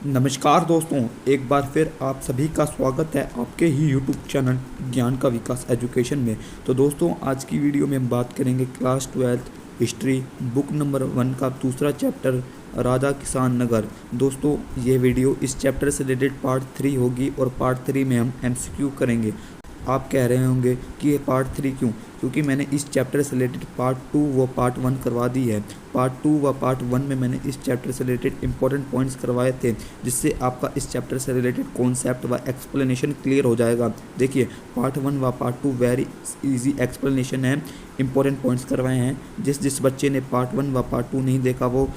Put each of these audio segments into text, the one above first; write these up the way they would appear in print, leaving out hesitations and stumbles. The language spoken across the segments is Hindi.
नमस्कार दोस्तों, एक बार फिर आप सभी का स्वागत है आपके ही यूट्यूब चैनल ज्ञान का विकास एजुकेशन में। तो दोस्तों, आज की वीडियो में हम बात करेंगे क्लास 12 हिस्ट्री बुक नंबर 1 का दूसरा चैप्टर राजा किसान नगर। दोस्तों, ये वीडियो इस चैप्टर से रिलेटेड पार्ट 3 होगी और पार्ट 3 में हम एमसीक्यू करेंगे। आप कह रहे होंगे कि ये पार्ट 3 क्यों? क्योंकि मैंने इस चैप्टर से रिलेटेड पार्ट 2 व पार्ट 1 करवा दी है। पार्ट 2 व पार्ट 1 में मैंने इस चैप्टर से रिलेटेड इंपॉर्टेंट पॉइंट्स करवाए थे, जिससे आपका इस चैप्टर से रिलेटेड कॉन्सेप्ट व एक्सप्लेनेशन क्लियर हो जाएगा। देखिए, पार्ट 1 व पार्ट 2 वेरी इजी एक्सप्लेनेशन है, इंपॉर्टेंट पॉइंट्स करवाए हैं। जिस बच्चे ने पार्ट 1 व पार्ट 2 नहीं देखा, वो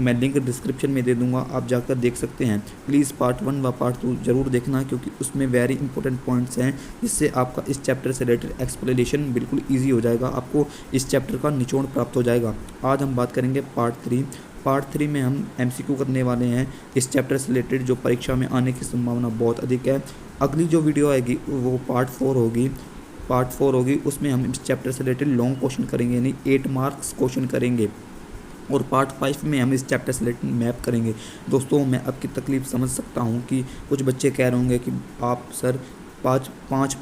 मैं लिंक डिस्क्रिप्शन में दे दूंगा, आप जाकर देख सकते हैं। प्लीज़ पार्ट 1 व पार्ट 2 ज़रूर देखना, क्योंकि उसमें वेरी इंपॉर्टेंट पॉइंट्स हैं, जिससे आपका इस चैप्टर से रिलेटेड एक्सप्लेनेशन बिल्कुल ईजी हो जाएगा, आपको इस चैप्टर का निचोड़ प्राप्त हो जाएगा। आज हम बात करेंगे पार्ट 3। पार्ट 3 में हम एमसीक्यू करने वाले हैं इस चैप्टर से रिलेटेड, जो परीक्षा में आने की संभावना बहुत अधिक है। अगली जो वीडियो आएगी वो पार्ट 4 होगी। पार्ट 4 होगी, उसमें हम इस चैप्टर से रिलेटेड लॉन्ग क्वेश्चन करेंगे, यानी 8 मार्क्स क्वेश्चन करेंगे। और पार्ट 5 में हम इस चैप्टर से रिलेटेड मैप करेंगे। दोस्तों, मैं आपकी तकलीफ़ समझ सकता हूं कि कुछ बच्चे कह रहे होंगे कि आप सर पाँच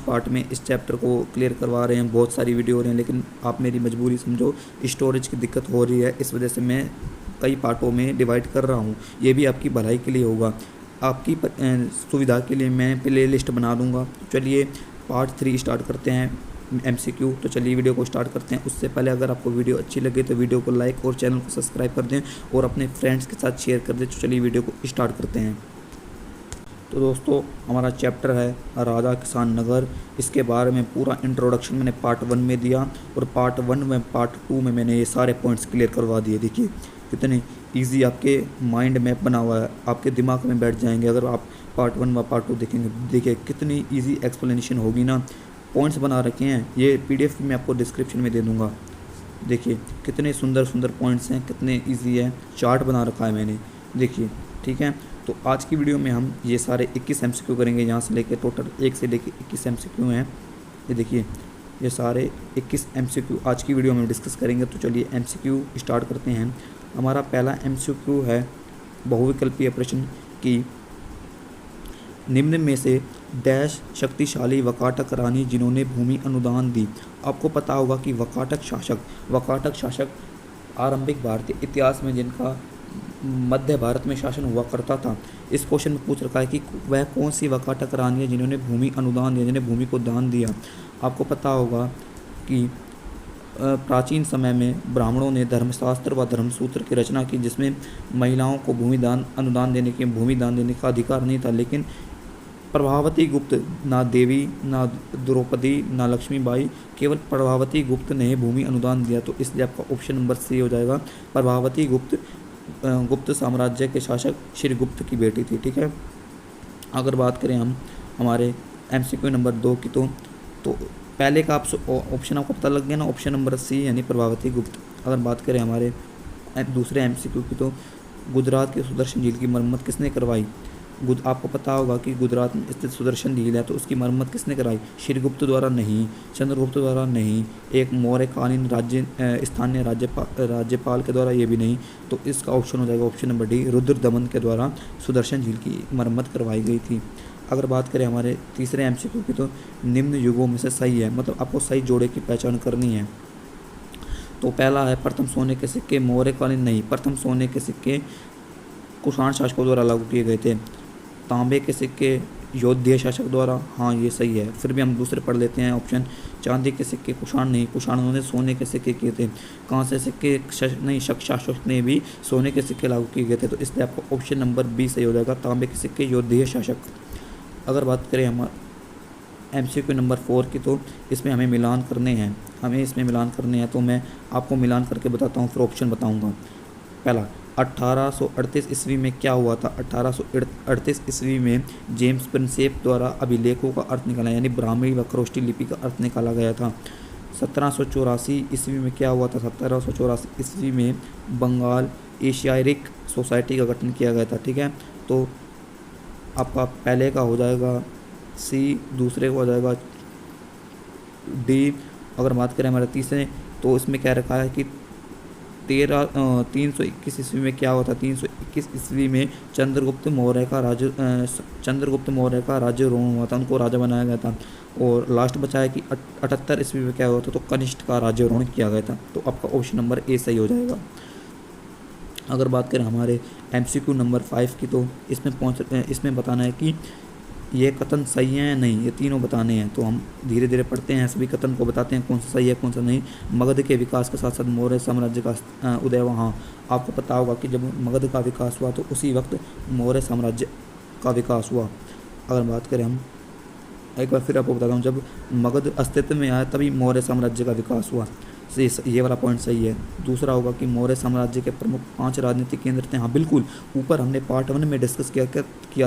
पार्ट में इस चैप्टर को क्लियर करवा रहे हैं, बहुत सारी वीडियो हो रहे हैं, लेकिन आप मेरी मजबूरी समझो, स्टोरेज की दिक्कत हो रही है, इस वजह से मैं कई पार्टों में डिवाइड कर रहा हूँ। ये भी आपकी भलाई के लिए होगा, आपकी सुविधा के लिए मैं प्ले लिस्ट बना दूँगा। चलिए पार्ट 3 स्टार्ट करते हैं एमसीक्यू। तो चलिए वीडियो को स्टार्ट करते हैं। उससे पहले अगर आपको वीडियो अच्छी लगे तो वीडियो को लाइक और चैनल को सब्सक्राइब कर दें और अपने फ्रेंड्स के साथ शेयर कर दें। तो चलिए वीडियो को स्टार्ट करते हैं। तो दोस्तों, हमारा चैप्टर है राजा किसान नगर। इसके बारे में पूरा इंट्रोडक्शन मैंने पार्ट 1 में दिया, और पार्ट 1 में पार्ट 2 में मैंने ये सारे पॉइंट्स क्लियर करवा दिए। देखिए कितने ईजी आपके माइंड मैप बना हुआ है, आपके दिमाग में बैठ जाएंगे अगर आप पार्ट 1 व पार्ट 2 देखेंगे। देखिए कितनी ईजी एक्सप्लेनेशन होगी ना, पॉइंट्स बना रखे हैं, ये पीडीएफ मैं आपको डिस्क्रिप्शन में दे दूंगा। देखिए कितने सुंदर सुंदर पॉइंट्स हैं, कितने इजी है, चार्ट बना रखा है मैंने। देखिए ठीक है। तो आज की वीडियो में हम ये सारे 21 एमसीक्यू करेंगे, यहाँ से लेके टोटल 1 से लेके 21 एमसीक्यू हैं। ये देखिए, ये सारे 21 एमसीक्यू आज की वीडियो में डिस्कस करेंगे। तो चलिए एमसीक्यू स्टार्ट करते हैं। हमारा पहला एमसीक्यू है बहुविकल्पीय प्रश्न की निम्न में से डैश शक्तिशाली वकाटक रानी जिन्होंने भूमि अनुदान दी। आपको पता होगा कि वकाटक शासक आरंभिक भारतीय इतिहास में जिनका मध्य भारत में शासन हुआ करता था। इस क्वेश्चन में पूछ रखा है कि वह कौन सी वकाटक रानी है जिन्होंने भूमि अनुदान दिया, जिन्हें भूमि को दान दिया। आपको पता होगा कि प्राचीन समय में ब्राह्मणों ने धर्मशास्त्र व धर्मसूत्र की रचना की, जिसमें महिलाओं को भूमि दान देने का अधिकार नहीं था। लेकिन प्रभावती गुप्त, ना देवी ना द्रौपदी ना लक्ष्मीबाई, केवल प्रभावती गुप्त ने भूमि अनुदान दिया। तो इसलिए आपका ऑप्शन नंबर सी हो जाएगा। प्रभावती गुप्त साम्राज्य के शासक श्रीगुप्त की बेटी थी। ठीक है। अगर बात करें हम हमारे एमसीक्यू नंबर 2 की, तो पहले का ऑप्शन आपको पता लग गया ना, ऑप्शन नंबर सी यानी प्रभावती गुप्त। अगर बात करें हमारे दूसरे एमसीक्यू की, तो गुजरात की सुदर्शन झील की मरम्मत किसने करवाई? आपको पता होगा कि गुजरात में स्थित सुदर्शन झील है, तो उसकी मरम्मत किसने कराई? श्रीगुप्त द्वारा नहीं, चंद्रगुप्त द्वारा नहीं, एक मौर्यकालीन स्थानीय राज्यपाल के द्वारा, ये भी नहीं। तो इसका ऑप्शन हो जाएगा ऑप्शन नंबर डी, रुद्रदमन के द्वारा सुदर्शन झील की मरम्मत करवाई गई थी। अगर बात करें हमारे तीसरे एमसीक्यू की, तो निम्न युगों में से सही है, मतलब आपको सही जोड़े की पहचान करनी है। तो पहला है प्रथम सोने के सिक्के मौर्यकालीन नहीं, प्रथम सोने के सिक्के कुषाण शासकों द्वारा लागू किए गए थे। तांबे के सिक्के योध्या शासक द्वारा, हाँ ये सही है। फिर भी हम दूसरे पढ़ लेते हैं ऑप्शन। चांदी के सिक्के कुषाण नहीं, कुषाणों ने सोने के सिक्के किए थे। कांसे सिक्के नहीं, शक शासक ने भी सोने के सिक्के लागू किए गए थे। तो इसलिए आपको ऑप्शन नंबर बी सही हो जाएगा, तांबे के सिक्के योध्या शासक। अगर बात करें हम एमसीक्यू नंबर 4 की, तो इसमें हमें मिलान करने हैं। तो मैं आपको मिलान करके बताता हूँ, फिर ऑप्शन बताऊँगा। पहला, 1838 ईस्वी में क्या हुआ था? 1838 ईस्वी में जेम्स प्रिंसेप द्वारा अभिलेखों का अर्थ निकाला, यानी ब्राह्मी व खरोष्टी लिपि का अर्थ निकाला गया था। 1784 ईस्वी में क्या हुआ था? 1784 ईस्वी में बंगाल एशियाटिक सोसाइटी का गठन किया गया था। ठीक है। तो आपका पहले का हो जाएगा सी, दूसरे का हो जाएगा डी। अगर बात करें हमारे तीसरे, तो इसमें क्या रखा है कि 321 ईस्वी में क्या हुआ था? 321 ईस्वी में चंद्रगुप्त मौर्य का राज्यारोहण हुआ था, उनको राजा बनाया गया था। और लास्ट बचा है कि 78 ईस्वी में क्या हुआ था? तो कनिष्ठ का राज्यारोहण किया गया था। तो आपका ऑप्शन नंबर ए सही हो जाएगा। अगर बात करें हमारे MCQ नंबर 5 की, तो इसमें बताना है कि ये कथन सही है या नहीं, ये तीनों बताने हैं। तो हम धीरे धीरे पढ़ते हैं, सभी कथन को बताते हैं कौन सा सही है कौन सा नहीं। मगध के विकास के साथ साथ मौर्य साम्राज्य का उदय हुआ। हाँ, आपको पता होगा कि जब मगध का विकास हुआ तो उसी वक्त मौर्य साम्राज्य का विकास हुआ। अगर बात करें हम, एक बार फिर आपको बताता हूँ, जब मगध अस्तित्व में आया तभी मौर्य साम्राज्य का विकास हुआ। ये वाला पॉइंट सही है। दूसरा होगा कि मौर्य साम्राज्य के प्रमुख 5 राजनीतिक केंद्र थे। हाँ बिल्कुल, ऊपर हमने पार्ट 1 में डिस्कस किया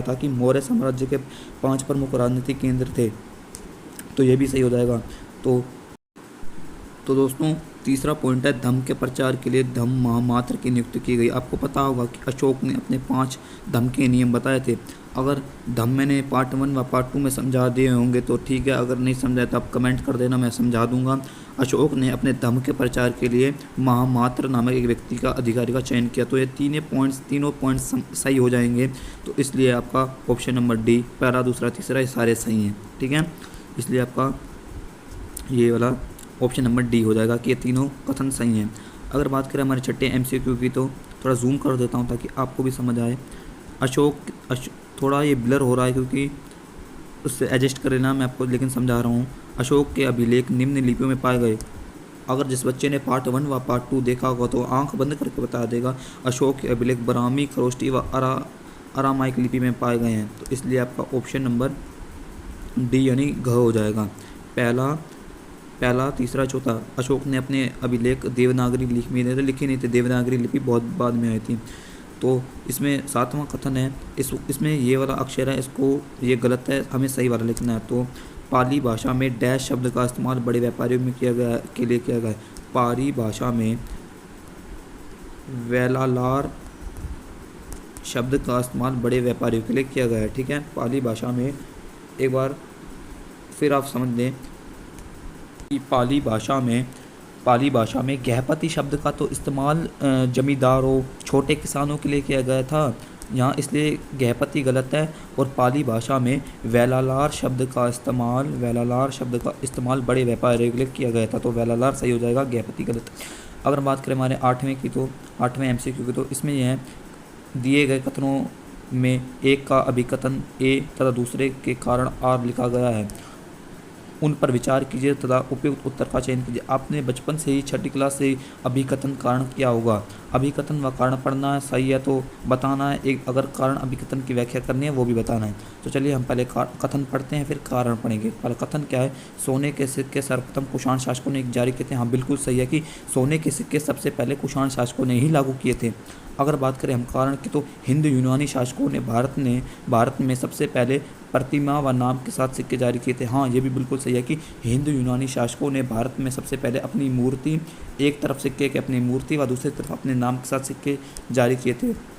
था कि मौर्य साम्राज्य के 5 प्रमुख राजनीतिक केंद्र थे, तो ये भी सही हो जाएगा। तो दोस्तों, तीसरा पॉइंट है धम्म के प्रचार के लिए धम्म महामात्र की नियुक्ति की गई। आपको पता होगा कि अशोक ने अपने 5 धम्म के नियम बताए थे। अगर धम्म मैंने पार्ट 1 व पार्ट 2 में समझा दिए होंगे तो ठीक है, अगर नहीं समझाए तो आप कमेंट कर देना, मैं समझा दूंगा। अशोक ने अपने धम्म के प्रचार के लिए महामात्र नामक एक व्यक्ति का अधिकारी का चयन किया। तो ये तीनों पॉइंट्स सही हो जाएंगे। तो इसलिए आपका ऑप्शन नंबर डी, पहला दूसरा तीसरा, ये सारे सही हैं। ठीक है, इसलिए आपका ये वाला ऑप्शन नंबर डी हो जाएगा कि ये तीनों कथन सही हैं। अगर बात करें हमारे छठे MCQ की, तो थोड़ा जूम कर देता हूँ ताकि आपको भी समझ आए। थोड़ा ये ब्लर हो रहा है क्योंकि उससे एडजस्ट कर लेना, मैं आपको लेकिन समझा रहा हूँ। अशोक के अभिलेख निम्न लिपियों में पाए गए। अगर जिस बच्चे ने पार्ट 1 व पार्ट 2 देखा होगा तो आंख बंद करके बता देगा। अशोक के अभिलेख ब्राह्मी, खरोष्टी व अरामाइक लिपि में पाए गए हैं। तो इसलिए आपका ऑप्शन नंबर डी यानी घ हो जाएगा। पहला तीसरा चौथा। अशोक ने अपने अभिलेख देवनागरी लिपि में लिखे नहीं थे, देवनागरी लिपि बहुत बाद में आई थी। तो इसमें 7वां कथन है, इसमें ये वाला अक्षर है, ये गलत है, हमें सही वाला लिखना है। तो पाली भाषा में डैश शब्द का इस्तेमाल बड़े व्यापारियों में किया गया है। पाली भाषा में वेलालार शब्द का इस्तेमाल बड़े व्यापारियों के लिए किया गया है। ठीक है, पाली भाषा में, एक बार फिर आप समझ लें कि पाली भाषा में गृहपति शब्द का तो इस्तेमाल जमींदारों, छोटे किसानों के लिए किया गया था यहाँ, इसलिए गृहपति गलत है। और पाली भाषा में वेलालार शब्द का इस्तेमाल बड़े व्यापारियों के लिए किया गया था। तो वेलालार सही हो जाएगा, गृहपति गलत। अगर बात करें हमारे 8वें की, तो 8वें MCQ की, तो इसमें यह है, दिए गए कथनों में एक का अभिकथन ए तथा दूसरे के कारण आर लिखा गया है, उन पर विचार कीजिए तथा उपयुक्त उत्तर का चयन कीजिए। आपने बचपन से ही 6ठी क्लास से अभिकथन कारण किया होगा। अभिकथन व कारण पढ़ना है, सही है तो बताना है, एक अगर कारण अभिकथन की व्याख्या करनी है वो भी बताना है। तो चलिए हम पहले कथन पढ़ते हैं, फिर कारण पढ़ेंगे। पहले कथन क्या है? सोने के सिक्के सर्वप्रथम कुषाण शासकों ने जारी किए थे। हाँ बिल्कुल सही है कि सोने के सिक्के सबसे पहले कुषाण शासकों ने ही लागू किए थे। अगर बात करें हम कारण की, तो हिंदू यूनानी शासकों ने भारत में सबसे पहले प्रतिमा व नाम के साथ सिक्के जारी किए थे। हाँ, ये भी बिल्कुल सही है कि हिंदू यूनानी शासकों ने भारत में सबसे पहले अपनी मूर्ति, एक तरफ सिक्के के अपनी मूर्ति व दूसरी तरफ अपने नाम के साथ सिक्के जारी किए थे।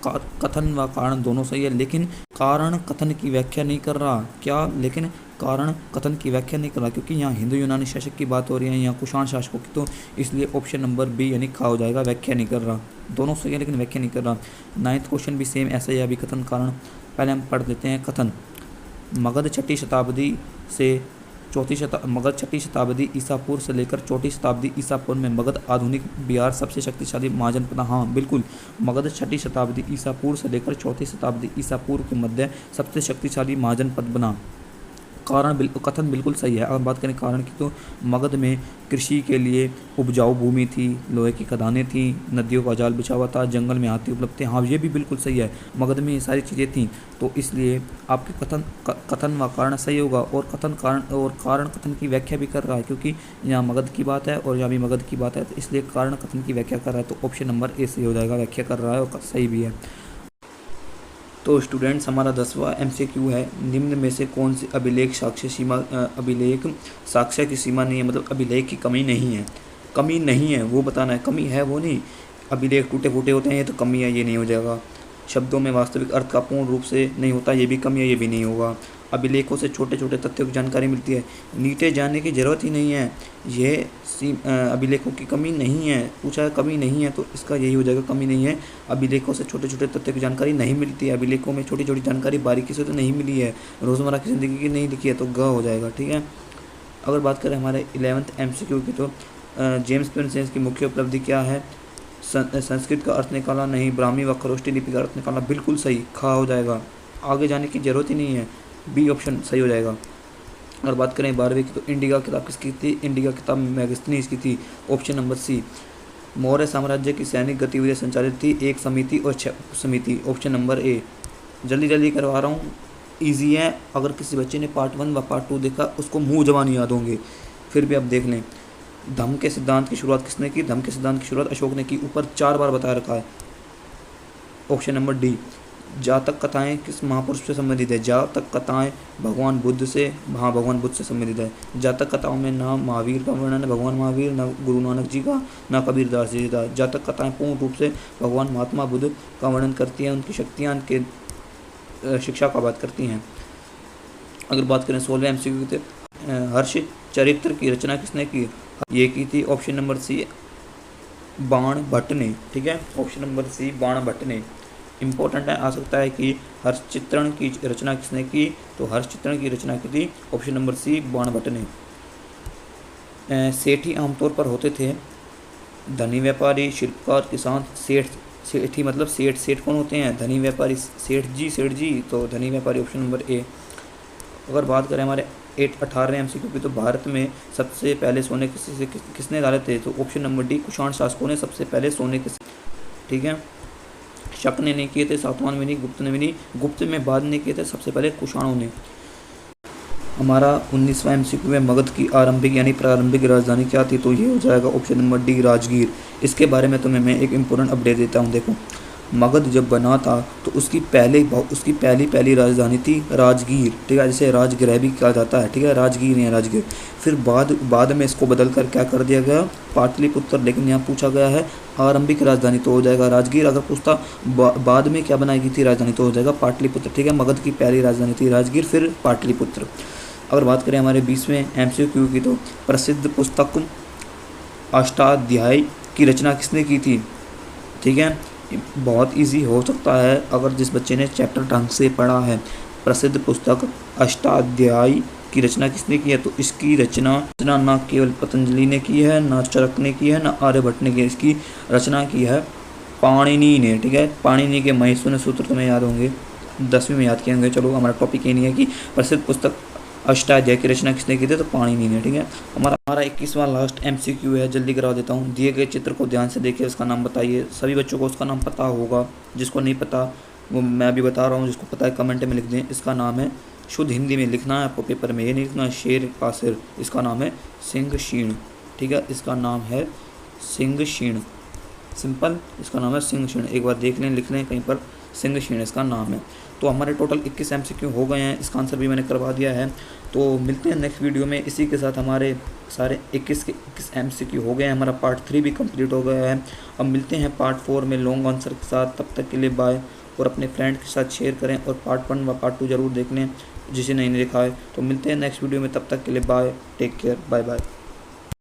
कथन व कारण दोनों सही है, लेकिन कारण कथन की व्याख्या नहीं कर रहा। क्या? लेकिन कारण कथन की व्याख्या नहीं कर रहा, क्योंकि यहाँ हिंदू यूनानी शासक की बात हो रही है, यहाँ कुषाण शासकों की, तो इसलिए ऑप्शन नंबर बी यानी खा हो जाएगा, व्याख्या नहीं कर रहा। दोनों सही है लेकिन व्याख्या नहीं कर रहा। 9th क्वेश्चन भी सेम ऐसा ही है, अभी कथन कारण। पहले हम पढ़ देते हैं कथन। मगध 6ठी शताब्दी ईसा पूर्व से लेकर 4ठी शताब्दी ईसा पूर्व में मगध आधुनिक बिहार सबसे शक्तिशाली महाजनपद। हाँ बिल्कुल, मगध 6ठी शताब्दी ईसा पूर्व से लेकर 4ठी शताब्दी ईसा पूर्व के मध्य सबसे शक्तिशाली महाजनपद बना। कथन बिल्कुल सही है। अगर बात करें कारण की, तो मगध में कृषि के लिए उपजाऊ भूमि थी, लोहे की खदानें थी, नदियों का जाल बिछा हुआ था, जंगल में हाथी उपलब्ध थे। हाँ, ये भी बिल्कुल सही है, मगध में ये सारी चीज़ें थीं। तो इसलिए आपके कथन व कारण सही होगा। और कारण कथन की व्याख्या भी कर रहा है, क्योंकि यहाँ मगध की बात है और यहाँ भी मगध की बात है, तो इसलिए कारण कथन की व्याख्या कर रहा है। तो ऑप्शन नंबर ए सही हो जाएगा, व्याख्या कर रहा है और सही भी है। तो स्टूडेंट्स, हमारा 10वां MCQ है, निम्न में से कौन सी अभिलेख साक्ष्य की सीमा नहीं है, मतलब अभिलेख की कमी नहीं है वो बताना है। कमी है वो नहीं, अभिलेख टूटे फूटे होते हैं, ये तो कमी है, ये नहीं हो जाएगा। शब्दों में वास्तविक अर्थ का पूर्ण रूप से नहीं होता, ये भी कम या ये भी नहीं होगा। अभिलेखों से छोटे छोटे तथ्यों की जानकारी मिलती है, नीचे जाने की ज़रूरत ही नहीं है, ये अभिलेखों की कमी नहीं है, पूछा है कमी नहीं है तो इसका यही हो जाएगा, कमी नहीं है। अभिलेखों से छोटे छोटे तथ्यों की जानकारी नहीं मिलती है, अभिलेखों में छोटी छोटी जानकारी बारीकी से तो नहीं मिली है, रोज़मर्रा की ज़िंदगी की नहीं लिखी है, तो ग हो जाएगा। ठीक है। अगर बात करें हमारे 11th MCQ की, तो जेम्स प्रिंसेस की मुख्य उपलब्धि क्या है? संस्कृत का अर्थ निकाला नहीं, ब्राह्मी व खरोष्टी लिपि का अर्थ निकाला, बिल्कुल सही, खा हो जाएगा, आगे जाने की ज़रूरत ही नहीं है, बी ऑप्शन सही हो जाएगा। अगर बात करें 12वीं की, तो इंडिका किताब किसकी थी? इंडिका किताब मैगस्थनीज की थी, ऑप्शन नंबर सी। मौर्य साम्राज्य की सैनिक गतिविधियाँ संचालित थी, 1 समिति और 6 समिति, ऑप्शन नंबर ए। जल्दी जल्दी करवा रहा हूँ, ईजी है, अगर किसी बच्चे ने पार्ट 1 व पार्ट 2 देखा उसको मुँह जबानी याद होंगे, फिर भी अब देख लें। धम्म के सिद्धांत की शुरुआत किसने की? धम्म के सिद्धांत की शुरुआत अशोक ने की, ऊपर 4 बार बता रखा है, ऑप्शन नंबर डी। जातक कथाएं किस महापुरुष से संबंधित है? जातक कथाएं भगवान बुद्ध से, हाँ भगवान बुद्ध से संबंधित है। जातक कथाओं में ना महावीर का वर्णन है, भगवान महावीर, ना गुरु नानक जी का, ना कबीरदास जी का। जातक कथाएं पूर्ण रूप से भगवान महात्मा बुद्ध का वर्णन करती हैं, उनकी शक्तियाँ, उनके शिक्षा का बात करती हैं। अगर बात करें 16वें MCQ की, हर्ष चरित्र की रचना किसने की? ये की थी, ऑप्शन नंबर सी, बाण भट्ट ने। ठीक है, ऑप्शन नंबर सी, बाण भट्ट ने। इंपॉर्टेंट है, आ सकता है कि हर्षचित्रण की रचना किसने की? तो हर्षचित्रण की रचना की थी, ऑप्शन नंबर सी, बाण भट्ट ने। सेठी आमतौर पर होते थे धनी व्यापारी, शिल्पकार, किसान, सेठ। सेठी मतलब सेठ, सेठ कौन होते हैं? धनी व्यापारी, सेठ जी, सेठ जी, तो धनी व्यापारी, ऑप्शन नंबर ए। अगर बात करें हमारे 18वें MCQ की, तो भारत में सबसे पहले सोने किसने डाले थे? तो ऑप्शन नंबर डी, कुषाण शासकों ने सबसे पहले सोने के। ठीक है, शक ने नहीं किए थे, सातवाहन में नहीं, गुप्त ने भी नहीं, गुप्त में बाद ने किए थे, सबसे पहले कुषाणों ने। हमारा 19वां MCQ में मगध की आरंभिक यानी प्रारंभिक राजधानी क्या थी? तो ये हो जाएगा ऑप्शन नंबर डी, राजगीर। इसके बारे में तुम्हें मैं एक इम्पोर्टेंट अपडेट देता हूँ। देखो, मगध जब बना था तो उसकी पहली राजधानी थी राजगीर। ठीक है, जिसे राजगृह भी कहा जाता है। ठीक है, राजगीर या राजगीर। फिर बाद में इसको बदल कर क्या कर दिया गया? पाटलिपुत्र। लेकिन यहाँ पूछा गया है आरंभिक राजधानी, तो हो जाएगा राजगीर। अगर पूछता बाद में क्या बनाई गई थी राजधानी, तो हो जाएगा पाटलिपुत्र। ठीक है, मगध की पहली राजधानी थी राजगीर, फिर पाटलिपुत्र। अगर बात करें हमारे 20वें MCQ की, तो प्रसिद्ध पुस्तक अष्टाध्यायी की रचना किसने की थी? ठीक है, बहुत इजी हो सकता है अगर जिस बच्चे ने चैप्टर ढंग से पढ़ा है। प्रसिद्ध पुस्तक अष्टाध्यायी की रचना किसने की है? तो इसकी रचना ना केवल पतंजलि ने की है, ना चरक ने की है, ना आर्यभट्ट ने की है, इसकी रचना की है पाणिनि ने। ठीक है, पाणिनि के महेश्वरी सूत्र तुम्हें याद होंगे, 10वीं में याद किए होंगे। चलो, हमारा टॉपिक ये नहीं है कि प्रसिद्ध पुस्तक अष्टाध्यायी की रचना किसने की थी, तो पाणिनि ने। ठीक है, हमारा 21वां लास्ट MCQ है, जल्दी करा देता हूँ। दिए गए चित्र को ध्यान से देखिए, उसका नाम बताइए। सभी बच्चों को उसका नाम पता होगा, जिसको नहीं पता वो मैं भी बता रहा हूँ, जिसको पता है कमेंट में लिख दें। इसका नाम है, शुद्ध हिंदी में लिखना है आपको, पेपर में ये नहीं लिखना शेर का सिर। इसका नाम है सिंह शीण। ठीक है, इसका नाम है सिंह शीण, सिंपल, इसका नाम है सिंह शीण। एक बार देख लें, लिख लें कहीं पर, सिंह शीण इसका नाम है। तो हमारे टोटल 21 MCQ हो गए हैं, इसका आंसर भी मैंने करवा दिया है। तो मिलते हैं नेक्स्ट वीडियो में। इसी के साथ हमारे सारे 21 के 21 MCQ हो गए हैं, हमारा पार्ट 3 भी कंप्लीट हो गया है। अब मिलते हैं पार्ट 4 में लॉन्ग आंसर के साथ। तब तक के लिए बाय, और अपने फ्रेंड के साथ शेयर करें, और पार्ट 1 व पार्ट 2 ज़रूर देख लें जिसे नहीं देखा है। तो मिलते हैं नेक्स्ट वीडियो में, तब तक के लिए bye, take care, bye bye.